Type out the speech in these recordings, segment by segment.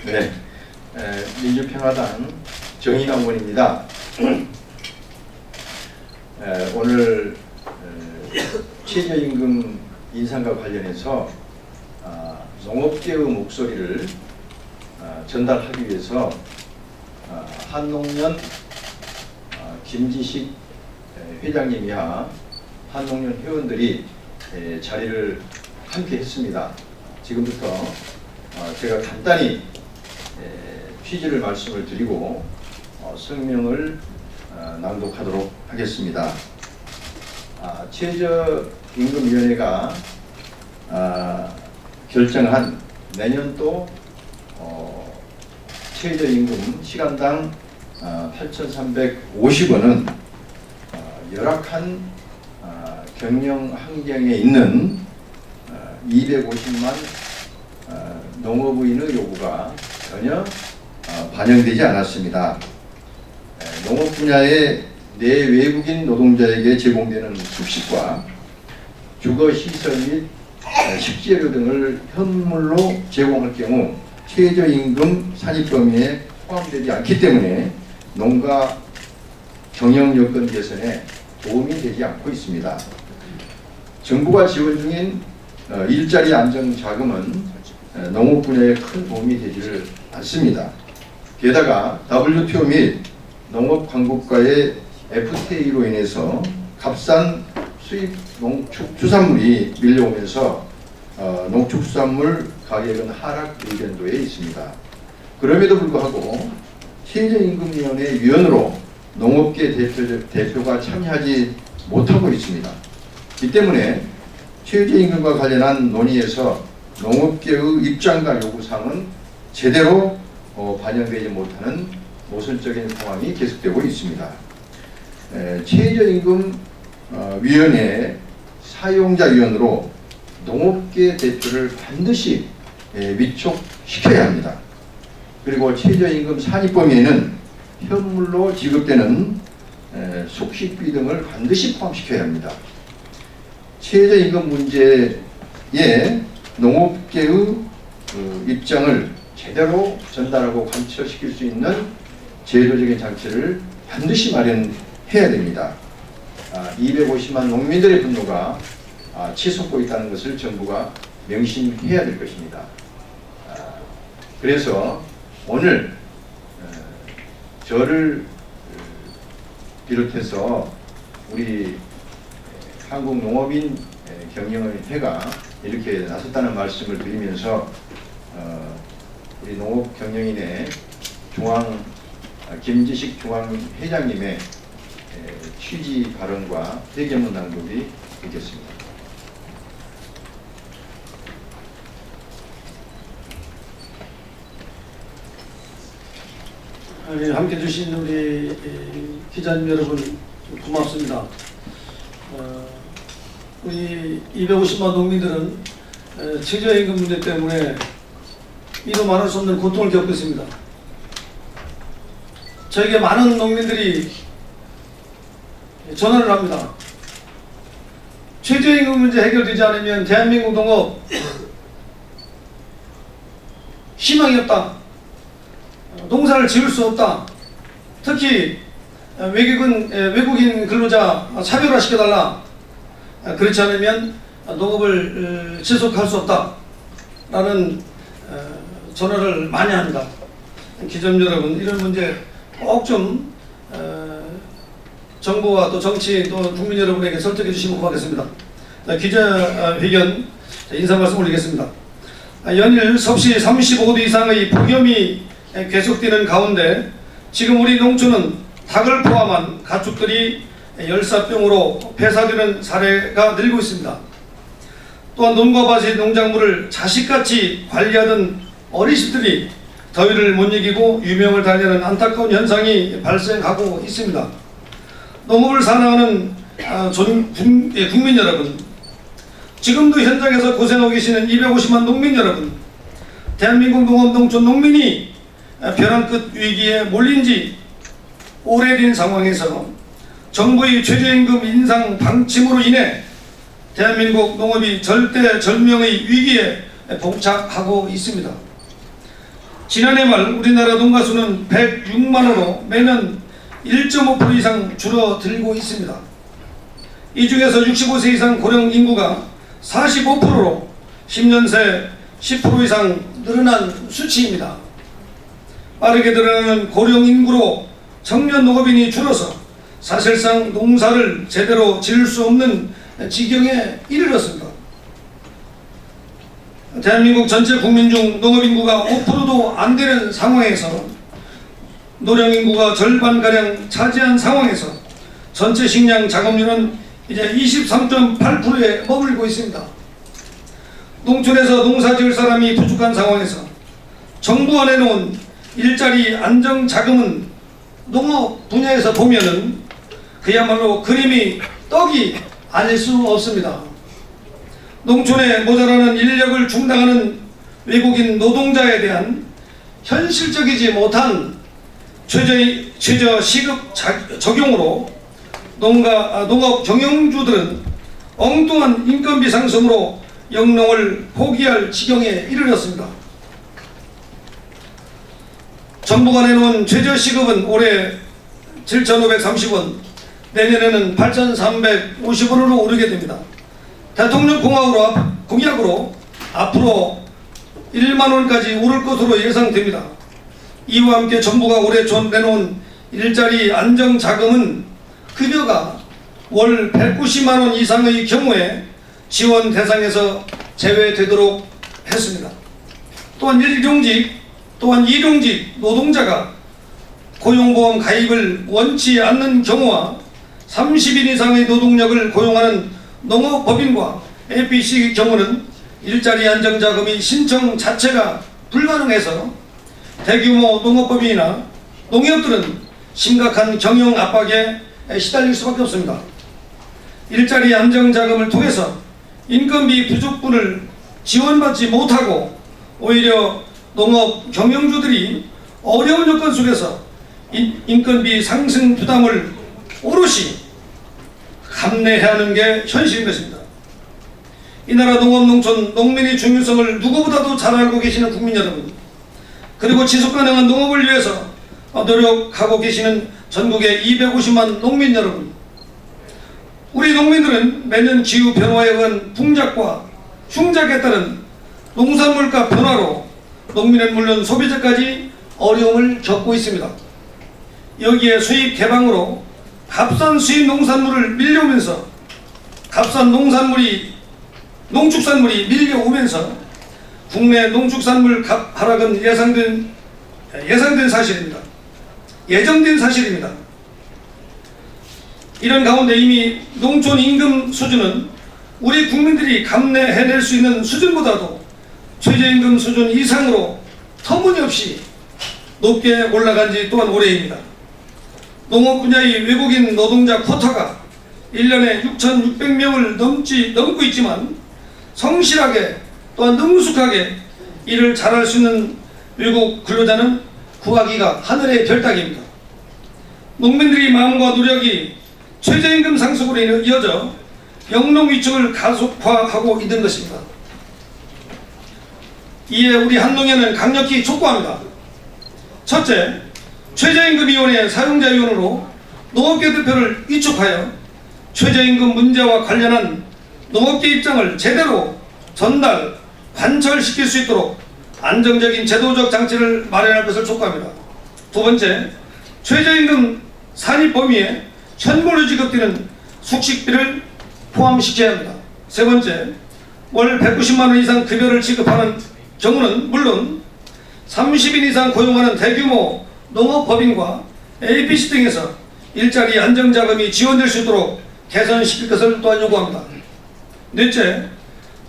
네, 민주평화당 정인환 의원입니다. 오늘 최저임금 인상과 관련해서 농업계의 목소리를 전달하기 위해서 한농련 김지식 회장님이야 한농련 회원들이 자리를 함께 했습니다. 지금부터 제가 간단히 취지를 말씀을 드리고 성명을 낭독하도록 하겠습니다. 최저임금위원회가 결정한 내년도 최저임금 시간당 8,350원은 열악한 경영 환경에 있는 250만 농업인의 요구가 전혀 반영되지 않았습니다. 농업 분야의 내외국인 노동자에게 제공되는 숙식과 주거시설 및 식재료 등을 현물로 제공할 경우 최저임금 산입 범위에 포함되지 않기 때문에 농가 경영 여건 개선에 도움이 되지 않고 있습니다. 정부가 지원 중인 일자리 안정 자금은 농업 분야에 큰 도움이 되지를 않습니다. 게다가 WTO 및 농업 강국과의 FTA로 인해서 값싼 수입 농축수산물이 밀려오면서 농축수산물 가격은 하락 의견도에 있습니다. 그럼에도 불구하고 최저임금위원회 위원으로 농업계 대표가 참여하지 못하고 있습니다. 이 때문에 최저임금과 관련한 논의에서 농업계의 입장과 요구사항은 제대로 반영되지 못하는 모순적인 상황이 계속되고 있습니다. 최저임금위원회 사용자위원으로 농업계 대표를 반드시 위촉시켜야 합니다. 그리고 최저임금 산입 범위에는 현물로 지급되는 숙식비 등을 반드시 포함시켜야 합니다. 최저임금 문제에 농업계의 입장을 제대로 전달하고 관철시킬 수 있는 제도적인 장치를 반드시 마련해야 됩니다. 250만 농민들의 분노가 치솟고 있다는 것을 정부가 명심해야 될 것입니다. 그래서 오늘 저를 비롯해서 우리 한국농업인 경영회가 이렇게 나섰다는 말씀을 드리면서 우리 농업경영인의 김지식 중앙회장님의 취지 발언과 회견문 낭독이 있겠습니다. 함께 해주신 우리 기자님 여러분 고맙습니다. 우리 250만 농민들은 최저임금 문제 때문에 이루 말할 수 없는 고통을 겪고 있습니다. 저에게 많은 농민들이 전화를 합니다. 최저임금 문제 해결되지 않으면 대한민국 농업 희망이 없다. 농사를 지을 수 없다. 특히 외국인 근로자 차별화시켜달라. 그렇지 않으면 농업을 지속할 수 없다. 라는 전화를 많이 합니다. 기자님 여러분, 이런 문제 꼭 좀 정부와 또 정치 또 국민 여러분에게 설득해 주시면 고맙겠습니다. 기자회견 인사 말씀 올리겠습니다. 연일 섭씨 35도 이상의 폭염이 계속되는 가운데 지금 우리 농촌은 닭을 포함한 가축들이 열사병으로 폐사되는 사례가 늘고 있습니다. 또한 논과 밭의 농작물을 자식같이 관리하던 어르신들이 더위를 못 이기고 유명을 달리는 안타까운 현상이 발생하고 있습니다. 농업을 사랑하는 국민 여러분, 지금도 현장에서 고생하고 계시는 250만 농민 여러분, 대한민국 농업 농촌 농민이 벼랑 끝 위기에 몰린 지 오래된 상황에서 정부의 최저임금 인상 방침으로 인해 대한민국 농업이 절대절명의 위기에 봉착하고 있습니다. 지난해 말 우리나라 농가 수는 106만으로 매년 1.5% 이상 줄어들고 있습니다. 이 중에서 65세 이상 고령 인구가 45%로 10년 새 10% 이상 늘어난 수치입니다. 빠르게 늘어나는 고령 인구로 청년 농업인이 줄어서 사실상 농사를 제대로 지을 수 없는 지경에 이르렀습니다. 대한민국 전체 국민 중 농업인구가 5%도 안 되는 상황에서 노령인구가 절반가량 차지한 상황에서 전체 식량 작업률은 이제 23.8%에 머물고 있습니다. 농촌에서 농사 지을 사람이 부족한 상황에서 정부가 내놓은 일자리 안정 자금은 농업 분야에서 보면은 그야말로 그림이 떡이 아닐 수 없습니다. 농촌에 모자라는 인력을 충당하는 외국인 노동자에 대한 현실적이지 못한 최저 시급 적용으로 농업 경영주들은 엉뚱한 인건비 상승으로 영농을 포기할 지경에 이르렀습니다. 정부가 내놓은 최저시급은 올해 7,530원, 내년에는 8,350원으로 오르게 됩니다. 대통령 공약으로 앞으로 1만원까지 오를 것으로 예상됩니다. 이와 함께 정부가 올해 내놓은 일자리 안정자금은 급여가 월 190만원 이상의 경우에 지원 대상에서 제외되도록 했습니다. 또한 일용직 노동자가 고용보험 가입을 원치 않는 경우와 30인 이상의 노동력을 고용하는 농업법인과 APC 경우는 일자리 안정자금이 신청 자체가 불가능해서 대규모 농업법인이나 농협들은 심각한 경영 압박에 시달릴 수밖에 없습니다. 일자리 안정자금을 통해서 인건비 부족분을 지원받지 못하고 오히려 농업 경영주들이 어려운 여건 속에서 인건비 상승 부담을 오롯이 감내해야 하는 게 현실인 것입니다. 이 나라 농업 농촌 농민의 중요성을 누구보다도 잘 알고 계시는 국민 여러분, 그리고 지속가능한 농업을 위해서 노력하고 계시는 전국의 250만 농민 여러분, 우리 농민들은 매년 기후 변화에 의한 풍작과 흉작에 따른 농산물가 변화로 농민은 물론 소비자까지 어려움을 겪고 있습니다. 여기에 수입 개방으로 값싼 수입 농산물을 밀려오면서 값싼 농축산물이 밀려오면서 국내 농축산물 값 하락은 예상된 사실입니다. 예정된 사실입니다. 이런 가운데 이미 농촌 임금 수준은 우리 국민들이 감내해낼 수 있는 수준보다도 최저임금 수준 이상으로 터무니없이 높게 올라간 지 또한 오래입니다. 농업 분야의 외국인 노동자 쿼터가 1년에 6,600명을 넘고 있지만 성실하게 또한 능숙하게 일을 잘할 수 있는 외국 근로자는 구하기가 하늘의 별따기입니다. 농민들의 마음과 노력이 최저임금 상승으로 이어져 영농 위축을 가속화하고 있는 것입니다. 이에 우리 한농협은 강력히 촉구합니다. 첫째, 최저임금위원회 사용자위원으로 농업계 대표를 위촉하여 최저임금 문제와 관련한 농업계 입장을 제대로 전달, 관철시킬 수 있도록 안정적인 제도적 장치를 마련할 것을 촉구합니다. 두 번째, 최저임금 산입 범위에 현물로 지급되는 숙식비를 포함시켜야 합니다. 세 번째, 월 190만원 이상 급여를 지급하는 경우는 물론 30인 이상 고용하는 대규모 농업법인과 APC 등에서 일자리 안정자금이 지원될 수 있도록 개선시킬 것을 또한 요구합니다. 넷째,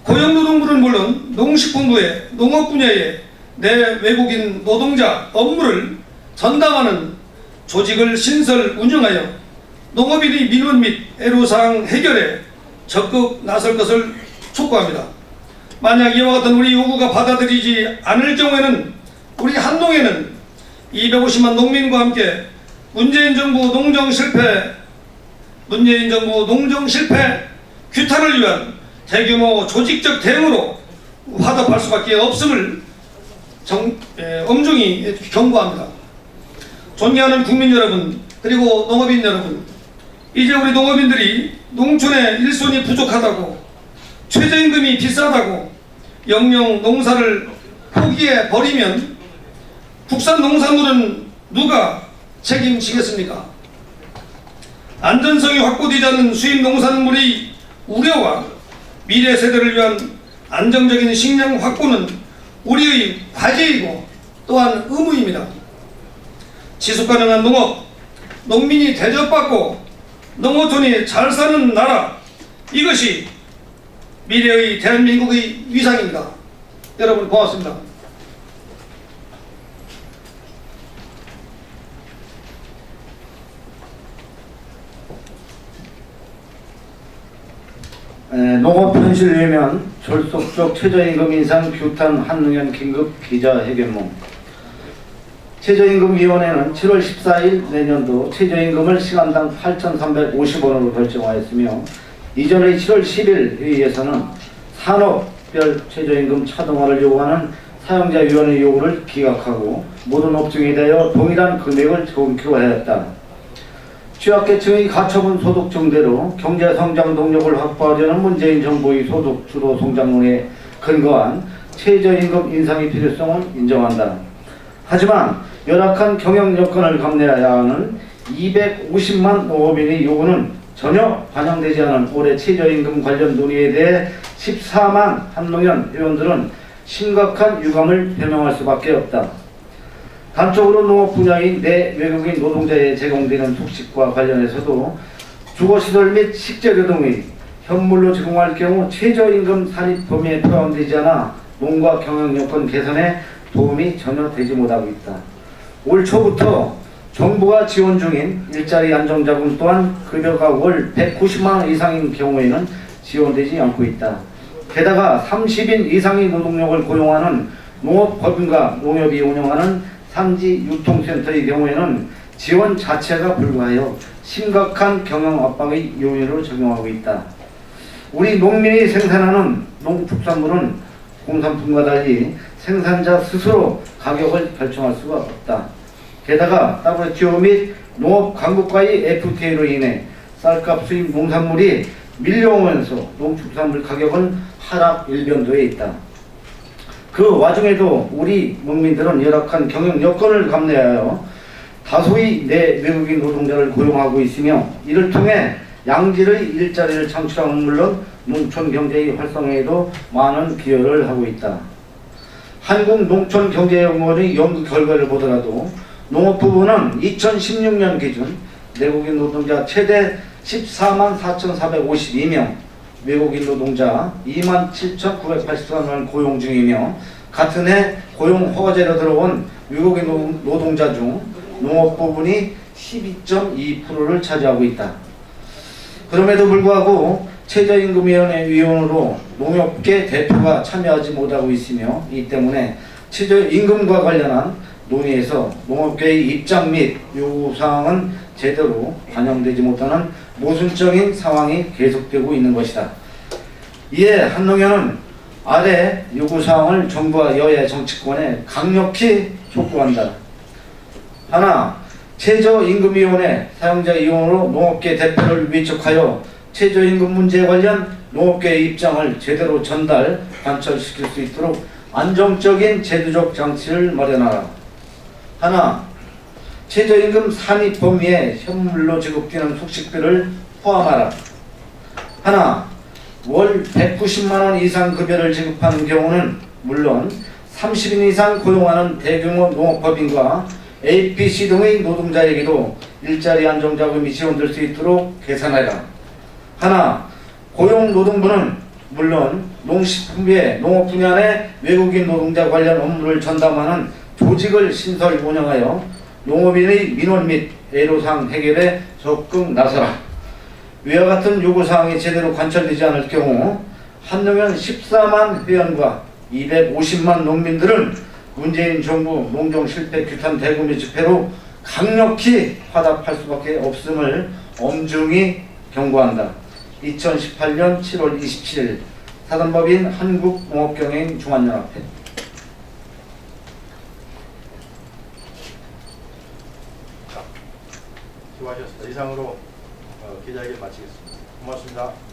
고용노동부는 물론 농식품부의 농업 분야의 내 외국인 노동자 업무를 전담하는 조직을 신설 운영하여 농업인의 민원 및 애로사항 해결에 적극 나설 것을 촉구합니다. 만약 이와 같은 우리 요구가 받아들이지 않을 경우에는 우리 한농에는 250만 농민과 함께 문재인 정부 농정 실패 규탄을 위한 대규모 조직적 대응으로 화답할 수밖에 없음을 엄중히 경고합니다. 존경하는 국민 여러분, 그리고 농업인 여러분, 이제 우리 농업인들이 농촌에 일손이 부족하다고, 최저임금이 비싸다고 영영 농사를 포기해 버리면 국산 농산물은 누가 책임지겠습니까? 안전성이 확보되지 않는 수입 농산물의 우려와 미래 세대를 위한 안정적인 식량 확보는 우리의 과제이고 또한 의무입니다. 지속가능한 농업, 농민이 대접받고 농어촌이 잘 사는 나라, 이것이 미래의 대한민국의 위상입니다. 여러분 고맙습니다. 농업 현실 외면 졸속적 최저임금 인상 규탄 한농연 긴급 기자회견문. 최저임금위원회는 7월 14일 내년도 최저임금을 시간당 8,350원으로 결정하였으며 이전의 7월 10일 회의에서는 산업별 최저임금 차등화를 요구하는 사용자위원회 요구를 기각하고 모든 업종에 대하여 동일한 금액을 공표하였다. 취약계층의 가처분 소득 증대로 경제성장 동력을 확보하려는 문재인 정부의 소득 주도 성장론에 근거한 최저임금 인상의 필요성을 인정한다. 하지만 열악한 경영 여건을 감내해야 하는 250만 농업인의 요구는 전혀 반영되지 않은 올해 최저임금 관련 논의에 대해 14만 한농연 회원들은 심각한 유감을 표명할 수밖에 없다. 단적으로 농업 분야인 내 외국인 노동자에 제공되는 숙식과 관련해서도 주거시설 및 식재료 등의 현물로 제공할 경우 최저임금 산입 범위에 포함되지 않아 농가 경영 여건 개선에 도움이 전혀 되지 못하고 있다. 올 초부터 정부가 지원 중인 일자리 안정자금 또한 급여가 월 190만 원 이상인 경우에는 지원되지 않고 있다. 게다가 30인 이상의 노동력을 고용하는 농업법인과 농협이 운영하는 산지 유통센터의 경우에는 지원 자체가 불가하여 심각한 경영 압박의 요인으로 적용하고 있다. 우리 농민이 생산하는 농축산물은 공산품과 달리 생산자 스스로 가격을 결정할 수가 없다. 게다가 WTO 및 농업 강국과의 FTA로 인해 쌀값 수입 농산물이 밀려오면서 농축산물 가격은 하락 일변도에 있다. 그 와중에도 우리 농민들은 열악한 경영 여건을 감내하여 다소의 내 외국인 노동자를 고용하고 있으며 이를 통해 양질의 일자리를 창출하는 물론 농촌 경제의 활성화에도 많은 기여를 하고 있다. 한국농촌경제연구원의 연구 결과를 보더라도 농업 부분은 2016년 기준 내국인 노동자 최대 14만 4,452명, 외국인 노동자 27,983명 고용 중이며 같은 해 고용 허가제로 들어온 외국인 노동자 중 농업 부분이 12.2%를 차지하고 있다. 그럼에도 불구하고 최저임금위원회 위원으로 농업계 대표가 참여하지 못하고 있으며 이 때문에 최저임금과 관련한 논의에서 농업계의 입장 및 요구사항은 제대로 반영되지 못하는 모순적인 상황이 계속되고 있는 것이다. 이에 한농연은 아래 요구사항을 정부와 여야 정치권에 강력히 촉구한다. 하나, 최저임금위원회 사용자위원으로 농업계 대표를 위촉하여 최저임금 문제에 관련 농업계의 입장을 제대로 전달, 관철시킬 수 있도록 안정적인 제도적 장치를 마련하라. 하나, 최저임금 산입 범위에 현물로 지급되는 숙식비를 포함하라. 하나, 월 190만원 이상 급여를 지급하는 경우는 물론 30인 이상 고용하는 대규모 농업법인과 APC 등의 노동자에게도 일자리 안정자금이 지원될 수 있도록 개선하라. 하나, 고용노동부는 물론 농식품부의 농업 분야 내 외국인 노동자 관련 업무를 전담하는 조직을 신설 운영하여 농업인의 민원 및 애로사항 해결에 적극 나서라. 위와 같은 요구사항이 제대로 관철되지 않을 경우 한노면 14만 회원과 250만 농민들은 문재인 정부 농정 실패 규탄 대구미 집회로 강력히 화답할 수밖에 없음을 엄중히 경고한다. 2018년 7월 27일 사단법인 한국농업경영 중앙연합회. 수고하셨습니다. 이상으로 기자회견 마치겠습니다. 고맙습니다.